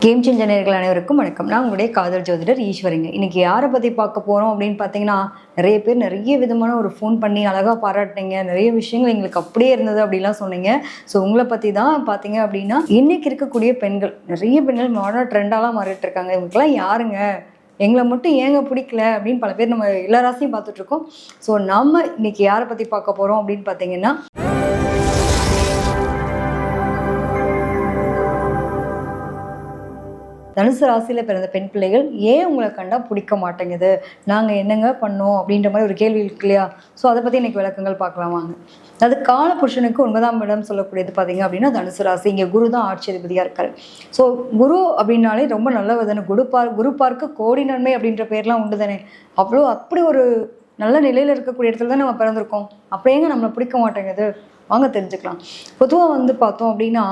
Game changer நேயர்கள் அனைவருக்கும் வணக்கம். நான் உங்களுடைய காதல் ஜோதிடர் ஈஸ்வரிங்க. இன்னைக்கு யாரை பற்றி பார்க்க போகிறோம் அப்படின்னு பார்த்தீங்கன்னா, நிறைய பேர் நிறைய விதமான ஒரு ஃபோன் பண்ணி அழகாக பாராட்டினீங்க, நிறைய விஷயங்கள் எங்களுக்கு அப்படியே இருந்தது அப்படிலாம் சொன்னீங்க. ஸோ உங்களை பற்றி தான் பார்த்தீங்க அப்படின்னா, இன்னைக்கு இருக்கக்கூடிய பெண்கள் நிறைய பெண்கள் மாடர்ன் ட்ரெண்டாலாம் மாறிட்டு இருக்காங்க. இவங்களுக்குலாம் யாருங்க, எங்களை மட்டும் ஏங்க பிடிக்கல அப்படின்னு பல பேர் நம்ம எல்லா ராசியும் பார்த்துட்ருக்கோம். ஸோ நம்ம இன்னைக்கு யாரை பற்றி பார்க்க போகிறோம் அப்படின்னு பார்த்தீங்கன்னா, தனுசு ராசியில் பிறந்த பெண் பிள்ளைகள் ஏன் உங்களை கண்டா பிடிக்க மாட்டேங்குது, நாங்கள் என்னங்க பண்ணோம் அப்படின்ற மாதிரி ஒரு கேள்வி இருக்கு இல்லையா? ஸோ அதை பற்றி இன்னைக்கு விளக்கங்கள் பார்க்கலாம் வாங்க. அது கால புருஷனுக்கு 9ஆம் இடம் சொல்லக்கூடியது பார்த்தீங்க அப்படின்னா தனுசு ராசி. இங்கே குரு தான் ஆட்சி அதிபதியாக இருக்காரு. ஸோ குரு அப்படின்னாலே ரொம்ப நல்ல தானே. குரு பார்க்க கோடி நன்மை அப்படின்ற பேர்லாம் உண்டு தானே. அப்படி ஒரு நல்ல நிலையில் இருக்கக்கூடிய இடத்துல தான் நம்ம பிறந்திருக்கோம். அப்படியேங்க நம்மளை பிடிக்க மாட்டேங்குது, வாங்க தெரிஞ்சுக்கலாம். பொதுவாக பார்த்தோம் அப்படின்னா,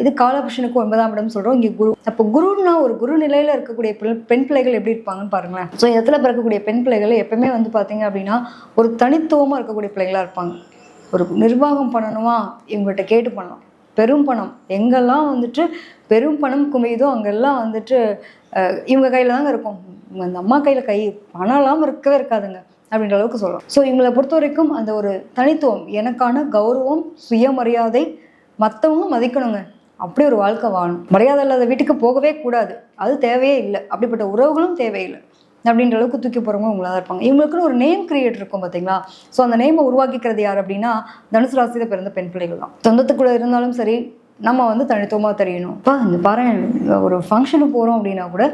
இது காலபுருஷனுக்கு 9ஆம் இடம் சொல்கிறோம். இங்கே குரு. அப்போ குருன்னா ஒரு குரு நிலையில் இருக்கக்கூடிய பெண் பிள்ளைகள் எப்படி இருப்பாங்கன்னு பாருங்களேன். ஸோ இடத்துல பிறக்கக்கூடிய பெண் பிள்ளைகள் எப்பவுமே பார்த்தீங்க அப்படின்னா ஒரு தனித்துவமாக இருக்கக்கூடிய பிள்ளைகளாக இருப்பாங்க. ஒரு நிர்வாகம் பண்ணணுமா, இவங்கள்ட்ட கேட்டு பண்ணலாம். பெரும் பணம் எங்கெல்லாம் பெரும் பணம் குமையுதோ அங்கெல்லாம் இவங்க கையில் தாங்க இருக்கும். அந்த அம்மா கையில் பணம் இல்லாமல் இருக்கவே இருக்காதுங்க அப்படின்ற அளவுக்கு சொல்லலாம். ஸோ இவங்களை பொறுத்த வரைக்கும் அந்த ஒரு தனித்துவம், எனக்கான கௌரவம், சுயமரியாதை, மற்றவங்க மதிக்கணுங்க, அப்படி ஒரு வாழ்க்கை வாழணும். மரியாதை இல்லாத வீட்டுக்கு போகவே கூடாது, அது தேவையே இல்லை. அப்படிப்பட்ட உறவுகளும் தேவையில்லை அப்படின்ற அளவுக்கு தூக்கி போகிறவங்க உங்களாக தான் இருப்பாங்க. இவங்களுக்குன்னு ஒரு நேம் கிரியேட் இருக்கும் பார்த்தீங்களா? ஸோ அந்த நேமை உருவாக்கிக்கிறது யார் அப்படின்னா தனுசு ராசியில் பிறந்த பெண் பிள்ளைகள் தான். சொந்தத்துக்குள்ளே இருந்தாலும் சரி, நம்ம தனித்துவமாக தெரியணும். இப்போ இந்த பாரு, ஒரு ஃபங்க்ஷனுக்கு போகிறோம் அப்படின்னா கூட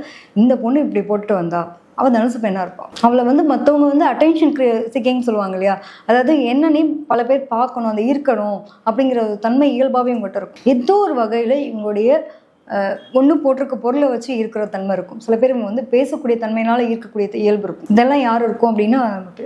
இந்த பொண்ணு இப்படி போட்டுட்டு வந்தா அவள் தனுசு பெண்ணாக இருப்பாள். அவளை மற்றவங்க அட்டென்ஷன் சீக்கிங்னு சொல்லுவாங்க இல்லையா? அதாவது என்னன்னே பல பேர் பார்க்கணும், அந்த ஈர்க்கணும் அப்படிங்கிற ஒரு தன்மை இயல்பாகவே இவங்ககிட்ட இருக்கும். ஏதோ ஒரு வகையில் இவங்களுடைய ஒன்று போட்டிருக்க பொருளை வச்சு ஈர்க்கிற தன்மை இருக்கும். சில பேர் பேசக்கூடிய தன்மையினால ஈர்க்கக்கூடிய இயல்பு இருக்கும். இதெல்லாம் யார் இருக்கும் அப்படின்னா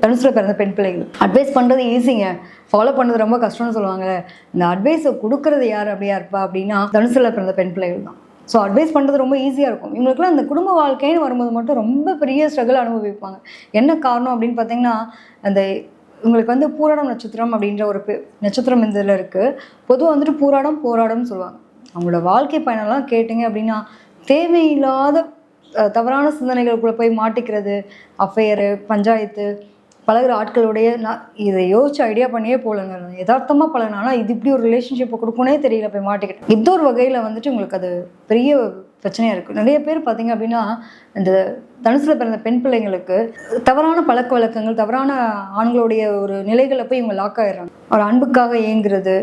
தனுசுல பிறந்த பெண் பிள்ளைகள். அட்வைஸ் பண்ணுறது ஈஸிங்க, ஃபாலோ பண்ணுறது ரொம்ப கஷ்டம்னு சொல்லுவாங்க. இந்த அட்வைஸை கொடுக்கறது யார் அப்படியா இருப்பா அப்படின்னா தனுசுல பிறந்த பெண் பிள்ளைகள் தான். ஸோ அட்வைஸ் பண்ணுறது ரொம்ப ஈஸியாக இருக்கும். இவங்களுக்குலாம் அந்த குடும்ப வாழ்க்கைன்னு வரும்போது மட்டும் ரொம்ப பெரிய ஸ்ட்ரகிள் அனுபவிப்பாங்க. என்ன காரணம் அப்படின்னு பார்த்தீங்கன்னா, அந்த இவங்களுக்கு பூராடம் நட்சத்திரம் அப்படின்ற ஒரு நட்சத்திரம் இதில் இருக்குது. பொதுவாக பூராடம் போராடம்னு சொல்லுவாங்க. அவங்களோட வாழ்க்கை பயணம்லாம் கேட்டிங்க அப்படின்னா தேவையில்லாத தவறான சிந்தனைகளுக்குள்ளே போய் மாட்டிக்கிறது, அஃபேரு, பஞ்சாயத்து, பழகிற ஆட்களுடைய இதை யோசிச்சு ஐடியா பண்ணியே போகலங்க. யதார்த்தமாக பழகினா இது இப்படி ஒரு ரிலேஷன்ஷிப்பை கொடுக்கணுன்னே தெரியல, போய் மாட்டிக்கிட்டு இது ஒரு வகையில் உங்களுக்கு அது பெரிய பிரச்சனையாக இருக்குது. நிறைய பேர் பார்த்தீங்க அப்படின்னா இந்த தனுசில் பிறந்த பெண் பிள்ளைங்களுக்கு தவறான பழக்க வழக்கங்கள், தவறான ஆண்களுடைய ஒரு நிலைகளை போய் இவங்க லாக் ஆகிடுறாங்க. ஒரு அன்புக்காக ஏங்குறது.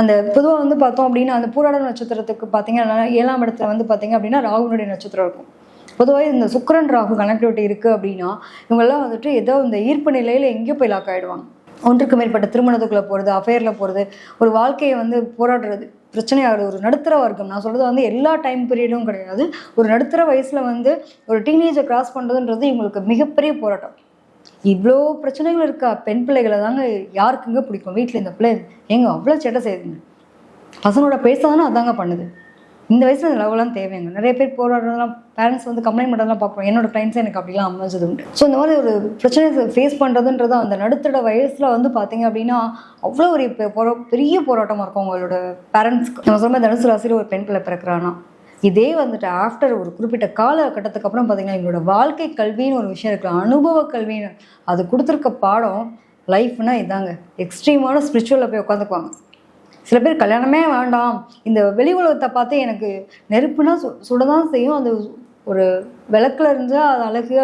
அந்த பொதுவாக பார்த்தோம் அப்படின்னா அந்த பூராட நட்சத்திரத்துக்கு பார்த்தீங்கன்னா 7ஆம் இடத்துல பார்த்தீங்க அப்படின்னா ராகுனுடைய நட்சத்திரம் இருக்கும். பொதுவாக இந்த சுக்கிரன் ராகு கனெக்டிவிட்டி இருக்குது அப்படின்னா இவங்கெல்லாம் ஏதோ இந்த ஈர்ப்பு நிலையில் எங்கேயோ போய் லாக் ஆகிடுவாங்க. ஒன்றுக்கு மேற்பட்ட திருமணத்துக்குள்ளே போகிறது, அஃபேரில் போகிறது, ஒரு வாழ்க்கையை போராடுறது, பிரச்சனையாகிறது. ஒரு நடுத்தர வர்க்கம், நான் சொல்கிறது எல்லா டைம் பீரியடும் கிடையாது. ஒரு நடுத்தர வயசில் ஒரு டீனேஜை கிராஸ் பண்ணுறதுன்றது இவங்களுக்கு மிகப்பெரிய போராட்டம். இவ்வளோ பிரச்சனைகள் இருக்கா பெண் பிள்ளைகளை தாங்க யாருக்குங்க பிடிக்கும்? வீட்டில் இந்த பிள்ளை ஏங்க அவ்வளோ சேட்டை செய்யுதுங்க, பசங்களோட பேசாதானே அதாங்க பண்ணுது, இந்த வயசில் இந்த லெவலாம் தேவைங்க. நிறைய பேர் போராடுறதுலாம் பேரண்ட்ஸ் கம்ப்ளைண்ட் பண்ணுறதுலாம் பார்க்குறோம். என்னோட கிளைண்ட்ஸே எனக்கு அப்படிலாம் அமைஞ்சது உண்டு. ஸோ இந்த மாதிரி ஒரு பிரச்சனை ஃபேஸ் பண்ணுறதுன்றது அந்த நடுத்தர வயசில் பார்த்தீங்க அப்படின்னா அவ்வளோ ஒரு பெரிய போராட்டமாக இருக்கும் அவங்களோட பேரண்ட்ஸ்க்கு. நம்ம சொல்ல தனுசு ராசியில் ஒரு பெண் பிள்ளை பிறக்கிறான்னா இதே ஆஃப்டர் ஒரு குறிப்பிட்ட காலகட்டத்துக்கு அப்புறம் பார்த்தீங்கன்னா எங்களோட வாழ்க்கை கல்வின்னு ஒரு விஷயம் இருக்குது, அனுபவ கல்வின்னு. அது கொடுத்துருக்க பாடம் லைஃப்னா இதாங்க. எக்ஸ்ட்ரீமான ஸ்பிரிச்சுவலில் போய் உட்காந்துக்குவாங்க. சில பேர் கல்யாணமே வேண்டாம், இந்த வெளி உலகத்தை பார்த்து எனக்கு நெருப்புனா சுடதான் செய்யும், அது ஒரு விளக்கில் இருந்தால் அது அழகு,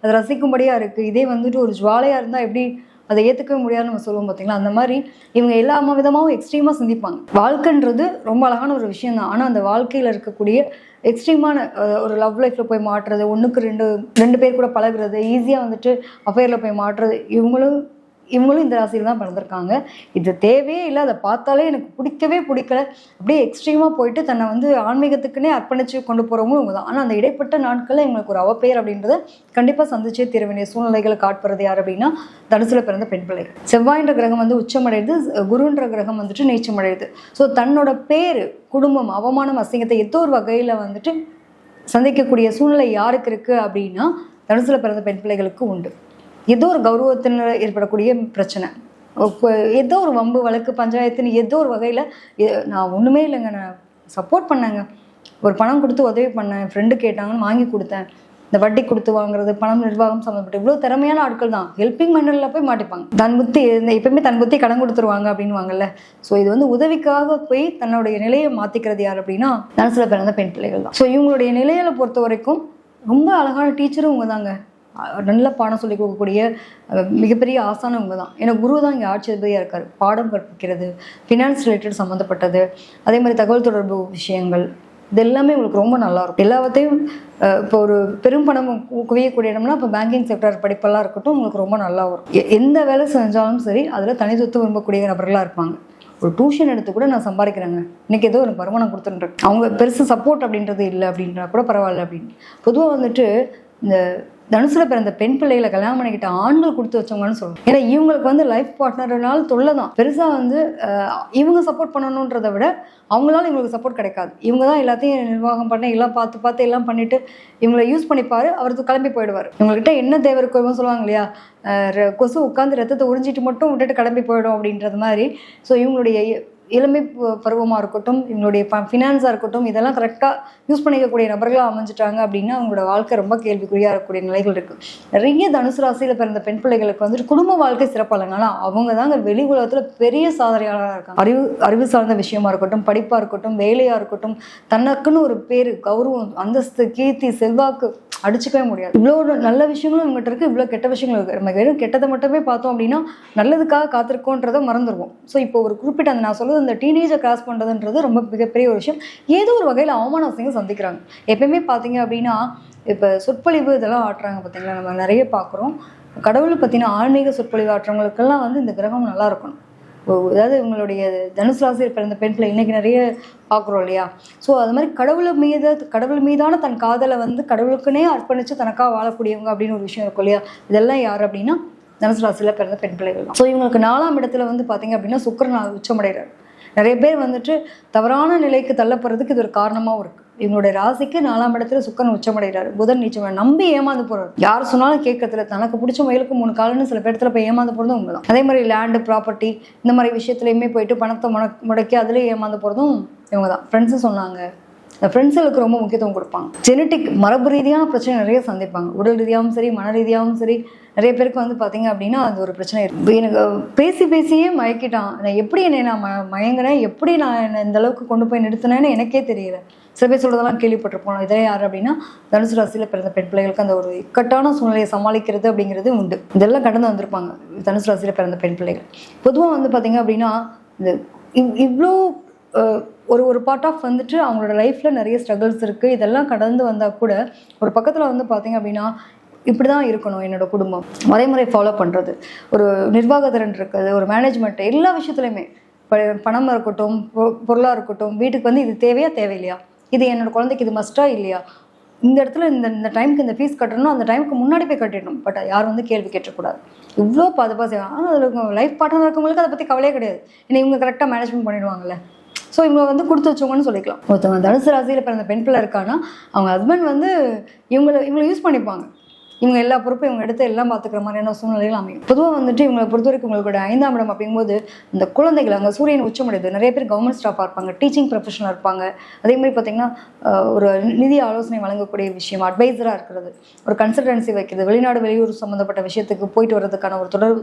அது ரசிக்கும்படியாக இருக்குது. இதே ஒரு ஜுவாலையாக இருந்தால் எப்படி அதை ஏற்றுக்கவே முடியாதுன்னு நம்ம சொல்லுவோம் பார்த்தீங்களா? அந்த மாதிரி இவங்க எல்லா விதமாகவும் எக்ஸ்ட்ரீமாக சிந்திப்பாங்க. வாழ்க்கைன்றது ரொம்ப அழகான ஒரு விஷயம் தான். ஆனால் அந்த வாழ்க்கையில் இருக்கக்கூடிய எக்ஸ்ட்ரீமான ஒரு லவ் லைஃப்பில் போய் மாட்டுறது, ஒன்றுக்கு ரெண்டு பேர் கூட பழகுறது, ஈஸியாக அஃபேரில் போய் மாட்டுறது, இவங்களும் இந்த ராசியில் தான் பிறந்திருக்காங்க. இது தேவையே இல்லை. அதை பார்த்தாலே எனக்கு பிடிக்கல, அப்படியே எக்ஸ்ட்ரீமாக போயிட்டு தன்னை ஆன்மீகத்துக்குன்னே அர்ப்பணித்து கொண்டு போகிறவங்களும் இவங்க தான். ஆனால் அந்த இடைப்பட்ட நாட்களில் எங்களுக்கு ஒரு அவப்பெயர் அப்படின்றத கண்டிப்பாக சந்திச்சே தீர வேண்டிய சூழ்நிலைகளை காட்பறது யார் அப்படின்னா தனுசுல பிறந்த பெண் பிள்ளைகள். செவ்வாயின்ற கிரகம் உச்சமடையுது, குருன்ற கிரகம் நீச்சமடையுது. ஸோ தன்னோட பேர், குடும்பம், அவமானம், அசிங்கத்தை ஏதோ ஒரு வகையில் சந்திக்கக்கூடிய சூழ்நிலை யாருக்கு இருக்குது அப்படின்னா தனுசுல பிறந்த பெண் பிள்ளைகளுக்கு உண்டு. ஏதோ ஒரு கௌரவத்தில் ஏற்படக்கூடிய பிரச்சனை, ஏதோ ஒரு வம்பு வழக்கு, பஞ்சாயத்துன்னு ஏதோ ஒரு வகையில் நான் ஒன்றுமே இல்லைங்க, நான் சப்போர்ட் பண்ணேங்க, ஒரு பணம் கொடுத்து உதவி பண்ணேன், ஃப்ரெண்டு கேட்டாங்கன்னு வாங்கி கொடுத்தேன், இந்த வட்டி கொடுத்து வாங்குறது, பணம் நிர்வாகம் சம்மந்தப்பட்ட இவ்வளோ திறமையான ஆட்கள் தான் ஹெல்பிங் மைண்டரில் போய் மாட்டிப்பாங்க. தன் புத்தி எப்பயுமே தன் புத்தி கடன் கொடுத்துருவாங்க அப்படின்வாங்கல்ல. ஸோ இது வந்து உதவிக்காக போய் தன்னுடைய நிலையை மாற்றிக்கிறது யார் அப்படின்னா தனுசுல பிறந்த பெண் பிள்ளைகள் தான். ஸோ இவங்களுடைய நிலையில பொறுத்த வரைக்கும் ரொம்ப அழகான டீச்சரும் இவங்க தாங்க. நல்ல பாடம் சொல்லிக் கொடுக்கக்கூடிய மிகப்பெரிய ஆசானம் இவங்க தான். ஏன்னா குரு தான் இங்கே ஆட்சி அதிபதியாக இருக்கார். பாடம் கற்பிக்கிறது, ஃபினான்ஸ் ரிலேட்டட் சம்மந்தப்பட்டது, அதே மாதிரி தகவல் தொடர்பு விஷயங்கள், இது எல்லாமே உங்களுக்கு ரொம்ப நல்லாயிருக்கும். எல்லாத்தையும் இப்போ ஒரு பெரும் பணம் குவியக்கூடிய இடம்னா இப்போ பேங்கிங் செக்டர் படிப்பெல்லாம் இருக்கட்டும், உங்களுக்கு ரொம்ப நல்லா வரும். எந்த வேலை செஞ்சாலும் சரி அதில் தனித்துவம் விரும்பக்கூடிய நபர்களாக இருப்பாங்க. ஒரு டியூஷன் எடுத்து கூட நான் சம்பாதிக்கிறேங்க, இன்றைக்கி ஏதோ ஒரு வருமானம் கொடுத்துட்டு அவங்க பெருசு சப்போர்ட் அப்படின்றது இல்லை அப்படின்றா கூட பரவாயில்ல அப்படின்னு. பொதுவாக வந்துட்டு இந்த தனுசுல பிறந்த பெண் பிள்ளைகளை கல்யாணம் பண்ணிக்கிட்ட ஆண்கள் கொடுத்து வச்சவங்கன்னு சொல்லணும். ஏன்னா இவங்களுக்கு வந்து லைஃப் பார்ட்னர்னால தொல்லை தான். பெருசாக வந்து இவங்க சப்போர்ட் பண்ணணுன்றதை விட அவங்களால இவங்களுக்கு சப்போர்ட் கிடைக்காது. இவங்க தான் எல்லாத்தையும் நிர்வாகம் பண்ண எல்லாம் பார்த்து எல்லாம் பண்ணிட்டு இவங்களை யூஸ் பண்ணிப்பாரு, அவருக்கு கிளம்பி போயிடுவார். இவங்ககிட்ட என்ன தேவை இருக்கோ சொல்லுவாங்க இல்லையா, கொசு உட்காந்து ரத்தத்தை உறிஞ்சிட்டு மட்டும் விட்டுட்டு கிளம்பி போயிடும் அப்படின்றது மாதிரி. ஸோ இவங்களுடைய இளமை பருவமாக இருக்கட்டும், இவங்களுடைய ஃபினான்ஸாக இருக்கட்டும், இதெல்லாம் கரெக்டாக யூஸ் பண்ணிக்கக்கூடிய நபர்களாக அமைஞ்சிட்டாங்க அப்படின்னா அவங்களோட வாழ்க்கை ரொம்ப கேள்விக்குறியாக இருக்கக்கூடிய நிலைகள் இருக்குது. நிறைய தனுசு ராசியில் பிறந்த பெண் பிள்ளைகளுக்கு வந்துட்டு குடும்ப வாழ்க்கை சிறப்பாக ஆனால் அவங்க தாங்க வெளி உலகத்தில் பெரிய சாதனையாளராக இருக்காங்க. அறிவு சார்ந்த விஷயமா இருக்கட்டும், படிப்பாக இருக்கட்டும், வேலையாக இருக்கட்டும், தனக்குன்னு ஒரு பேர், கௌரவம், அந்தஸ்து, கீர்த்தி, செல்வாக்கு அடிச்சுக்கவே முடியாது. இவ்வளோ நல்ல விஷயங்களும் இவங்ககிட்ட இருக்குது, இவ்வளோ கெட்ட விஷயங்களும் இருக்குது. நம்ம வெறும் கெட்டதை மட்டுமே பார்த்தோம் அப்படின்னா நல்லதுக்காக காத்திருக்கோன்றதை மறந்துடுவோம். ஸோ இப்போ ஒரு குறிப்பிட்ட அந்த நான் சொல்வது அந்த டீனேஜை கிராஸ் பண்ணுறதுன்றது ரொம்ப மிகப்பெரிய ஒரு விஷயம். ஏதோ ஒரு வகையில் அவமானத்தையும் சந்திக்கிறாங்க. எப்பயுமே பார்த்தீங்க அப்படின்னா இப்போ சொற்பொழிவு இதெல்லாம் ஆட்டுறாங்க பார்த்தீங்களா, நம்ம நிறைய பார்க்குறோம். கடவுளை பற்றின ஆன்மீக சொற்பொழிவு ஆட்டுறவங்களுக்கெல்லாம் வந்து இந்த கிரகம் நல்லா இருக்கணும். அதாவது இவங்களுடைய தனுசு ராசியில் பிறந்த பெண் பிள்ளை இன்றைக்கி நிறைய பார்க்குறோம் இல்லையா. ஸோ அது மாதிரி கடவுள் மீதான தன் காதலை வந்து கடவுளுக்குன்னே அர்ப்பணித்து தனக்காக வாழக்கூடியவங்க அப்படின்னு ஒரு விஷயம் இருக்கும் இல்லையா. இதெல்லாம் யார் அப்படின்னா தனுசு ராசியில் பிறந்த பெண் பிள்ளைகள் தான். ஸோ இவங்களுக்கு 4ஆம் இடத்துல வந்து பார்த்தீங்க அப்படின்னா சுக்கிரன் உச்சமடைகிறார். நிறைய பேர் வந்துட்டு தவறான நிலைக்கு தள்ளப்படுறதுக்கு இது ஒரு காரணமாகவும் இருக்குது. இவங்களுடைய ராசிக்கு 4ஆம் இடத்துல சுக்கிரன் உச்சமடைகிறார், புதன் நீச்சம், நம்பி ஏமாந்து போறாரு. யார் சொன்னாலும் கேட்கறதுல தனக்கு பிடிச்ச மயிலுக்கு 3 காலன்னு சில பேர்த்துல போய் ஏமாந்து போறதும் உங்க தான். அதே மாதிரி லேண்டு, ப்ராப்பர்ட்டி இந்த மாதிரி விஷயத்துலையுமே போயிட்டு பணத்தை முடக்கி அதுலேயே ஏமாந்து போறதும் இவங்க தான். ஃப்ரெண்ட்ஸு சொன்னாங்க, இந்த ஃப்ரெண்ட்ஸுகளுக்கு ரொம்ப முக்கியத்துவம் கொடுப்பாங்க. ஜெனட்டிக் மரபு ரீதியான பிரச்சனை நிறைய சந்திப்பாங்க. உடல் ரீதியாகவும் சரி, மன ரீதியாகவும் சரி. நிறைய பேருக்கு வந்து பார்த்தீங்க அப்படின்னா அது ஒரு பிரச்சனை இருக்குது. எனக்கு பேசியே மயக்கிட்டான், நான் எப்படி நான் மயங்கினேன், எப்படி நான் இந்த அளவுக்கு கொண்டு போய் நிறுத்தினேன்னு எனக்கே தெரியல. சில பேர் சொல்கிறதெல்லாம் கேள்விப்பட்டிருப்போம். இதே யார் அப்படின்னா தனுசு ராசியில் பிறந்த பெண் பிள்ளைகளுக்கு அந்த ஒரு இக்கட்டான சூழ்நிலையை சமாளிக்கிறது அப்படிங்கிறது உண்டு. இதெல்லாம் கடந்து வந்திருப்பாங்க தனுசு ராசியில் பிறந்த பெண் பிள்ளைகள். பொதுவாக வந்து பார்த்தீங்க அப்படின்னா இந்த இவ்வளோ ஒரு பார்ட் ஆஃப் வந்துட்டு அவங்களோட லைஃப்பில் நிறைய ஸ்ட்ரகிள்ஸ் இருக்குது. இதெல்லாம் கடந்து வந்தால் கூட ஒரு பக்கத்தில் வந்து பார்த்தீங்க அப்படின்னா இப்படி தான் இருக்கணும் என்னோடய குடும்பம், வரைமுறை ஃபாலோ பண்ணுறது, ஒரு நிர்வாகத்திறன் இருக்குது, ஒரு மேனேஜ்மெண்ட், எல்லா விஷயத்துலையுமே பணமாக இருக்கட்டும், பொருளாக இருக்கட்டும், வீட்டுக்கு வந்து இது தேவையா தேவையில்லையா, இது என்னோடய குழந்தைக்கு இது மஸ்ட்டாக இல்லையா, இந்த இடத்துல இந்த டைமுக்கு இந்த ஃபீஸ் கட்டணும், அந்த டைமுக்கு முன்னாடி போய் கட்டிடணும். பட் யாரும் வந்து கேள்வி கேட்டக்கூடாது. இவ்வளோ பாதுகாப்பாக செய்வாங்க. ஆனால் அதில் லைஃப் பார்ட்னர் இருக்கவங்களுக்கு அதை பற்றி கவலையே கிடையாது. ஏன்னா இவங்க கரெக்டாக மேனேஜ்மெண்ட் பண்ணிடுவாங்கல்ல. ஸோ இவங்க வந்து கொடுத்து வச்சவங்கன்னு சொல்லிக்கலாம். ஒருத்தவங்க தனுசு ராசியில் பிறந்த பெண் பிள்ளை இருக்கான்னா அவங்க ஹஸ்பண்ட் வந்து இவங்களை யூஸ் பண்ணிப்பாங்க. இவங்க எல்லா பொறுப்பும் இவங்க எடுத்து எல்லாம் பார்த்துக்கிற மாதிரியான சூழ்நிலைகள் அமையும். பொதுவாக வந்துட்டு இவங்களை பொறுத்த வரைக்கும் உங்களோட 5ஆம் இடம் அப்படிங்கும்போது இந்த குழந்தைகள் அங்கே சூரியன் உச்சமடையுது. நிறைய பேர் கவர்மெண்ட் ஸ்டாஃபாக இருப்பாங்க, டீச்சிங் ப்ரொஃபஷனாக இருப்பாங்க. அதே மாதிரி பார்த்திங்கன்னா ஒரு நிதி ஆலோசனை வழங்கக்கூடிய விஷயம், அட்வைசராக இருக்கிறது, ஒரு கன்சல்டன்சி வைக்கிறது, வெளிநாடு வெளியூர் சம்மந்தப்பட்ட விஷயத்துக்கு போயிட்டு வர்றதுக்கான ஒரு தொடர்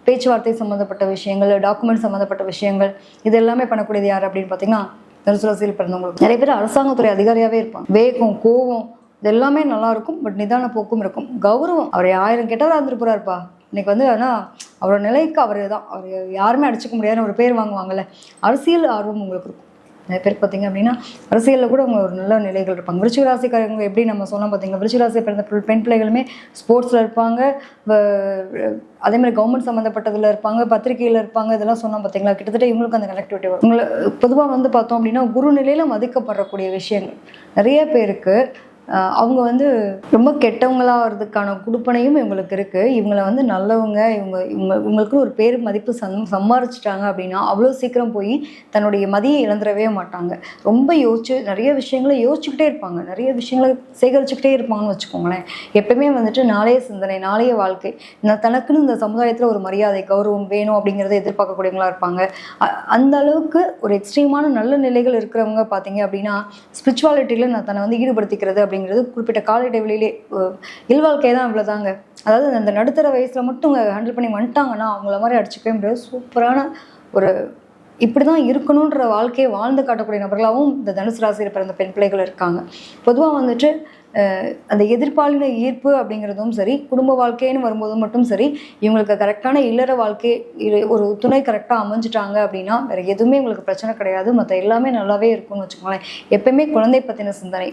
பேச்சுவார்த்தை சம்மந்தப்பட்ட விஷயங்கள், டாக்குமெண்ட் சம்மந்தப்பட்ட விஷயங்கள், இது எல்லாமே பண்ணக்கூடியது யார் அப்படின்னு பார்த்தீங்கன்னா தனுசு ராசியில் பிறந்தவங்களுக்கு. நிறைய பேர் அரசாங்கத்துறை அதிகாரியாகவே இருப்பாங்க. வேகம், கோவம் இது எல்லாமே நல்லாயிருக்கும். பட் நிதான போக்கும் இருக்கும். கௌரவம், அவர் 1000 கெட்டவராக இருந்துட்டு போகிறாருப்பா இன்னைக்கு வந்து. ஆனால் அவரோட நிலைக்கு அவர் தான், அவர் யாருமே அடிச்சுக்க முடியாதுன்னு ஒரு பேர் வாங்குவாங்கல்ல. அரசியல் ஆர்வம் உங்களுக்கு இருக்கும். நிறைய பேருக்கு பார்த்தீங்க அப்படின்னா அரசியலில் கூட அவங்க ஒரு நல்ல நிலைகள் இருப்பாங்க. விருச்சிக ராசிக்காரங்க எப்படி நம்ம சொன்னோம் பார்த்தீங்கன்னா, விருச்சிக ராசியை பிறந்த பெண் பிள்ளைகளுமே ஸ்போர்ட்ஸில் இருப்பாங்க, அதே மாதிரி கவர்மெண்ட் சம்மந்தப்பட்டதில் இருப்பாங்க, பத்திரிகையில் இருப்பாங்க. இதெல்லாம் சொன்னோம் பார்த்தீங்களா. கிட்டத்தட்ட இவங்களுக்கு அந்த கனெக்டிவிட்டி வரும். பொதுவாக வந்து பார்த்தோம் அப்படின்னா குரு நிலையில் மதிக்கப்படக்கூடிய விஷயங்கள் நிறைய பேருக்கு அவங்க வந்து ரொம்ப கெட்டவங்களாகிறதுக்கான குடுப்பனையும் இவங்களுக்கு இருக்குது. இவங்களை வந்து நல்லவங்க, இவங்களுக்கு ஒரு பேர் மதிப்பு சம்பாரிச்சிட்டாங்க அப்படின்னா அவ்வளோ சீக்கிரம் போய் தன்னுடைய மதியை இழந்துடவே மாட்டாங்க. ரொம்ப நிறைய விஷயங்களை யோசிச்சுக்கிட்டே இருப்பாங்க, நிறைய விஷயங்களை சேகரிச்சுக்கிட்டே இருப்பாங்கன்னு வச்சுக்கோங்களேன். எப்பவுமே வந்துட்டு நாளைய சிந்தனை, நாளைய வாழ்க்கை, தனக்குன்னு இந்த சமுதாயத்தில் ஒரு மரியாதை கௌரவம் வேணும் அப்படிங்கிறத எதிர்பார்க்கக்கூடியவங்களா இருப்பாங்க. அந்த அளவுக்கு ஒரு எக்ஸ்ட்ரீமான நல்ல நிலைகள் இருக்கிறவங்க பார்த்தீங்க அப்படின்னா ஸ்பிரிச்சுவாலிட்டியில் நான் தன்னை வந்து ஈடுபடுத்திக்கிறது அப்படிங்கிறது குறிப்பிட்ட கால இடைவெளியிலே இல்வாழ்க்கை தான் இவ்வளோதாங்க. அதாவது அந்த நடுத்தர வயசில் மட்டும் ஹேண்டில் பண்ணி வந்துட்டாங்கன்னா அவங்கள மாதிரி அடிச்சுக்கவே முடியாது. சூப்பரான ஒரு இப்படி தான் இருக்கணுன்ற வாழ்க்கையை வாழ்ந்து காட்டக்கூடிய நபர்களாகவும் இந்த தனுசு ராசியில் பிறந்த பெண் பிள்ளைகள் இருக்காங்க. பொதுவாக வந்துட்டு அந்த எதிர்பாலின ஈர்ப்பு அப்படிங்கிறதும் சரி, குடும்ப வாழ்க்கைன்னு வரும்போது மட்டும் சரி, இவங்களுக்கு கரெக்டான இல்லற வாழ்க்கை ஒரு துணை கரெக்டாக அமைஞ்சிட்டாங்க அப்படின்னா வேறு எதுவுமே இவங்களுக்கு பிரச்சனை கிடையாது. மற்ற எல்லாமே நல்லாவே இருக்கும்னு வச்சுக்கோங்களேன். எப்பயுமே குழந்தை பற்றின சிந்தனை.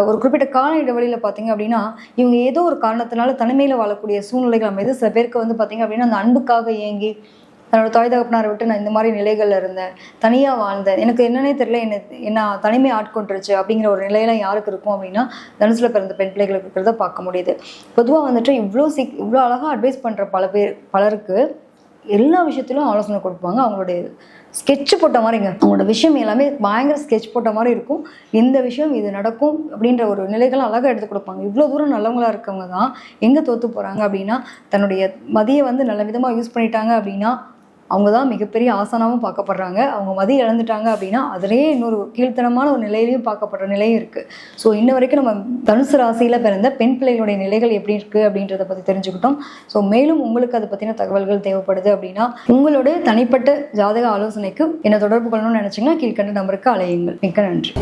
ஒரு குறிப்பிட்ட கால இடைவெளியில் பார்த்தீங்க அப்படின்னா இவங்க ஏதோ ஒரு காரணத்தினால தனிமையில் வாழக்கூடிய சூழ்நிலைகள் அமைது. சில பேருக்கு வந்து பார்த்தீங்க அப்படின்னா அந்த அன்புக்காக ஏங்கி தன்னோட தாய் தகப்பனாரை விட்டு நான் இந்த மாதிரி நிலைகளில் இருந்தேன், தனியாக வாழ்ந்தேன், எனக்கு என்னன்னே தெரியல, என்ன தனிமை ஆட்கொண்டுருச்சு அப்படிங்கிற ஒரு நிலையெல்லாம் யாருக்கு இருக்கும் அப்படின்னா தனுசுல பிறந்த பெண் பிள்ளைகளுக்கு இருக்கிறத பார்க்க முடியுது. பொதுவாக வந்துட்டு இவ்வளோ அழகாக அட்வைஸ் பண்ணுற பலருக்கு எல்லா விஷயத்திலும் ஆலோசனை கொடுப்பாங்க. அவங்களுடைய ஸ்கெட்ச் போட்ட மாதிரிங்க, அவங்களோட விஷயம் எல்லாமே பயங்கர ஸ்கெட்ச் போட்ட மாதிரி இருக்கும். இந்த விஷயம் இது நடக்கும் அப்படின்ற ஒரு நிலைகளை அழகாக எடுத்து கொடுப்பாங்க. இவ்வளோ தூரம் நல்லவங்களா இருக்கவங்க தான் எங்கே தோற்று போகிறாங்க அப்படின்னா தன்னுடைய மதியை வந்து நல்ல விதமாக யூஸ் பண்ணிட்டாங்க அப்படின்னா அவங்க தான் மிகப்பெரிய ஆசனாவும் பார்க்கப்படுறாங்க. அவங்க மதியம் இழந்துட்டாங்க அப்படின்னா அதிலேயே இன்னொரு கீழ்த்தனமான ஒரு நிலையிலையும் பார்க்கப்படுற நிலையும் இருக்குது. ஸோ இன்ன வரைக்கும் நம்ம தனுசு ராசியில் பிறந்த பெண் பிள்ளைகளுடைய நிலைகள் எப்படி இருக்குது அப்படின்றத பற்றி தெரிஞ்சுக்கிட்டோம். ஸோ மேலும் உங்களுக்கு அதை பற்றின தகவல்கள் தேவைப்படுது அப்படின்னா உங்களுடைய தனிப்பட்ட ஜாதக ஆலோசனைக்கு என்னை தொடர்பு கொள்ளணும்னு நினச்சிங்கன்னா கீழ்கண்ட நம்பருக்கு அலையுங்கள். மிக்க நன்றி.